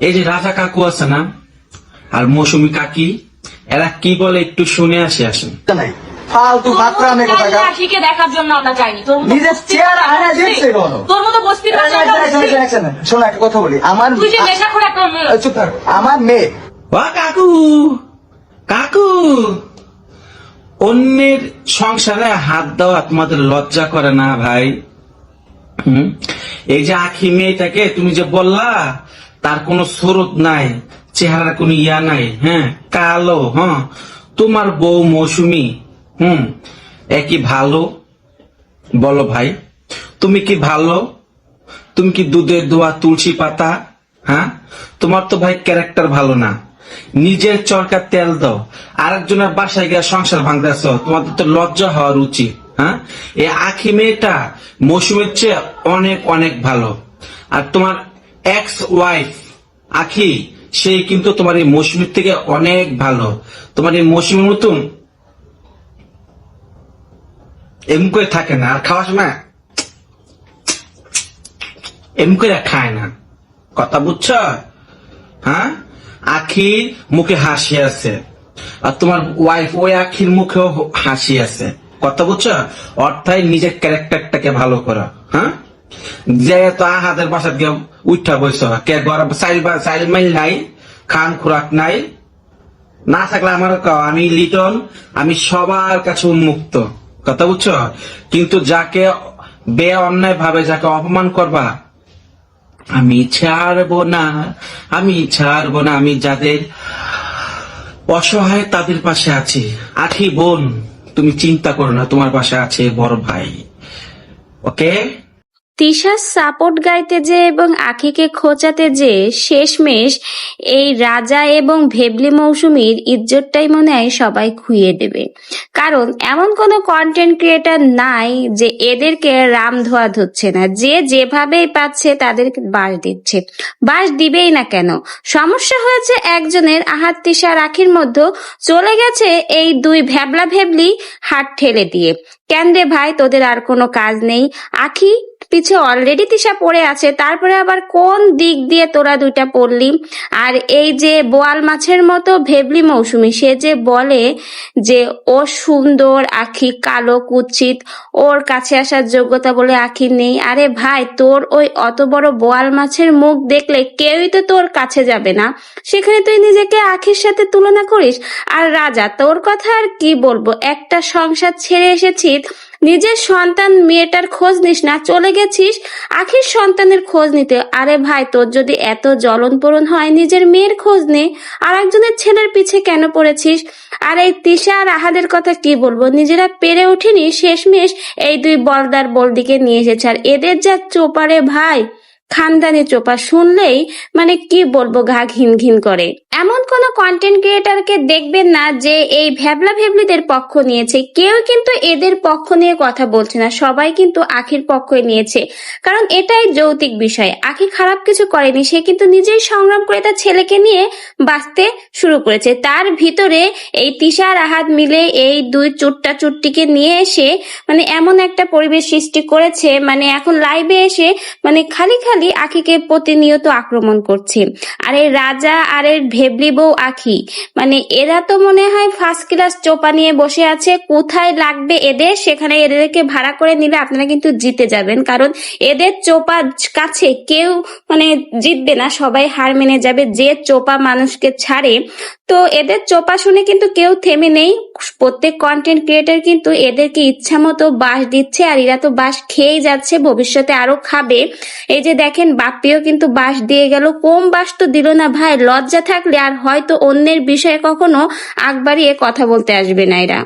এই যে রাজা কাকু আছে না আর মৌসুমী কাকি, এরা কি বলে একটু শুনে আসেন। ফালতু বাতরামে কথা কয়। আশিকে দেখার জন্য আমরা যাইনি। নিজের চেহারা আয়না দেখছে কোনো। তোর মতো বস্তির শোনো একটা কথা বলি, আমার তুই যে নেশাখোর একটা মেয়ে। চুপ থাক, আমার মেয়ে ও কাকু, কাকু, অন্যের সংসারে হাত দেওয়া তোমাদের লজ্জা করে না ভাই? এই যে আখি মেয়েটাকে তুমি যে বললা তার কোনো স্বরূপ নাই, চেহারার কোনো ইয়া নাই, হ্যাঁ কালো, হ্যাঁ তোমার বউ মৌসুমী একই ভালো? বলো ভাই, তুমি কি ভালো? তুমি কি দুধের দোয়া তুলসী পাতা? হ্যাঁ, তোমার তো ভাই ক্যারেক্টার ভালো না। নিজের চরকার তেল দাও, আরেকজনের বাসায় গিয়ে সংসার ভাঙতেছ, তোমাদের তো লজ্জা হওয়ার উচিত। হ্যাঁ, এই আখি মেয়েটা মৌসুমের চেয়ে অনেক অনেক ভালো। আর তোমার এক্স ওয়াইফ আখি, সেই কিন্তু তোমার এই মৌসুমীর থেকে অনেক ভালো। তোমার এই মৌসুমীর মতন এমন করে থাকে না, আর খাওয়ার সময় এমন করে খায় না। কথা বুঝছ? হ্যাঁ, আখির মুখে হাসি আছে, আর তোমার ওয়াইফ ওই আখির মুখেও হাসি আছে। কথা বুঝছ? অর্থাৎ নিজের ক্যারেক্টারটাকে ভালো করা। হ্যাঁ, যে তো আহাদের বাসা গিয়ে উঠা বইছ, কে গরম চাইল মাইল নাই, খান খোরাক নাই, না থাকলে আমার আমি লিটন, আমি সবার কাছে উন্মুক্ত। কথা বুঝছ? কিন্তু যাকে বে অন্যায় ভাবে যাকে অপমান করবা, আমি ছাড়বো না, আমি ছাড়বো না। আমি যাদের অসহায় তাদের পাশে আছি। আখি বোন, তুমি চিন্তা করো না, তোমার পাশে আছে বড় ভাই। ওকে? তিশার সাপোর্ট গাইতে যে এবং আখিকে খোঁচাতে যে শেষমেশ এই রাজা এবং ভেবলি মৌসুমীর ইজ্জতটাই মনে হয় সবাই খুইয়ে দেবে। কারণ এমন কোনো কন্টেন্ট ক্রিয়েটার নাই যে এদেরকে রাম ধোয়া ধরছে না, যে যেভাবেই পাচ্ছে তাদেরকে বাস দিচ্ছে। বাস দিবেই না কেন? সমস্যা হয়েছে একজনের, আহাদ তিশা রাখির মধ্যে চলে গেছে এই দুই ভ্যাবলা ভেবলি হাত ঠেলে দিয়ে। কেন রে ভাই, তোদের আর কোনো কাজ নেই? আখি পিছে অলরেডি তিশা পড়ে আছে, তারপরে আবার কোন দিক দিয়ে তোরা দুইটা পড়লি? আর এই যে বোয়াল মাছের মতো ভেবলি মৌসুমী, সে যে বলে যে ও সুন্দর, আখি কালো কুৎসিত, ওর কাছে আসার যোগ্যতা বলে আখি নেই। আরে ভাই, তোর ওই অত বড় বোয়াল মাছের মুখ দেখলে কেউই তো তোর কাছে যাবে না, সেখানে তুই নিজেকে আখির সাথে তুলনা করিস। আর রাজা, তোর কথা আর কি বলবো, একটা সংসার ছেড়ে এসেছিস, নিজের সন্তান মেয়েটার খোঁজ নিস না, চলে গেছিস আখির সন্তানের খোঁজ নিতে। আরে ভাই, তোর যদি এত জ্বলন পোড়ন হয় নিজের মেয়ের খোঁজ নে, আর একজনের ছেলের পিছে কেন পড়েছিস? আর এই তিশা আর আহাদের কথা কি বলবো, নিজেরা পেরে ওঠেনি, শেষমেশ এই দুই বলদার বলদিকে নিয়ে এসেছে। আর এদের যা চোপারে ভাই, খানদানি চোপা, শুনলেই মানে কি বলবো, গা ঘিন ঘিন করে। এমন কোন কন্টেন্ট ক্রিয়েটারকে দেখবেন না যে এই ভ্যাবলা ভেবলিদের পক্ষ নিয়েছে। কেউ কিন্তু এদের পক্ষ নিয়ে কথা বলছে না, সবাই কিন্তু আখির পক্ষই নিয়েছে। কারণ এটাই যৌক্তিক বিষয়, আখি খারাপ কিছু করেনি, সে কিন্তু নিজেই সংগ্রাম করে তার ছেলেকে নিয়ে বাঁচতে শুরু করেছে। তার ভিতরে এই তিশা আর আহাদ মিলে এই দুই চুট্টা চুট্টিকে নিয়ে এসে মানে এমন একটা পরিবেশ সৃষ্টি করেছে, মানে এখন লাইভে এসে মানে খালি খালি আখিকে প্রতিনিয়ত আক্রমণ করছে। আর এই রাজা আর এর ভেবলি বউ আখি, মানে এরা তো মনে হয় ফার্স্ট ক্লাস চোপা নিয়ে বসে আছে। কোথায় লাগবে এদের, সেখানে এদেরকে ভাড়া করে নিলে আপনারা কিন্তু জিতে যাবেন। কারণ এদের চোপা কাছে কেউ মানে জিতবে না, সবাই হার মেনে যাবে যে চোপা মানুষকে ছাড়ে। তো এদের চোপা শুনে কিন্তু কেউ থেমে নেই, প্রত্যেক কন্টেন্ট ক্রিয়েটর কিন্তু এদেরকে ইচ্ছা মতো বাস দিচ্ছে, আর এরা তো বাস খেয়েই যাচ্ছে, ভবিষ্যতে আরো খাবে। এই যে দেখেন, বাপ্পিও কিন্তু বাস দিয়ে গেল, কম বাস তো দিল না ভাই। লজ্জা থাকলে আর হয়তো অন্যের বিষয়ে কখনো আগ বাড়িয়ে কথা বলতে আসবে না এরা।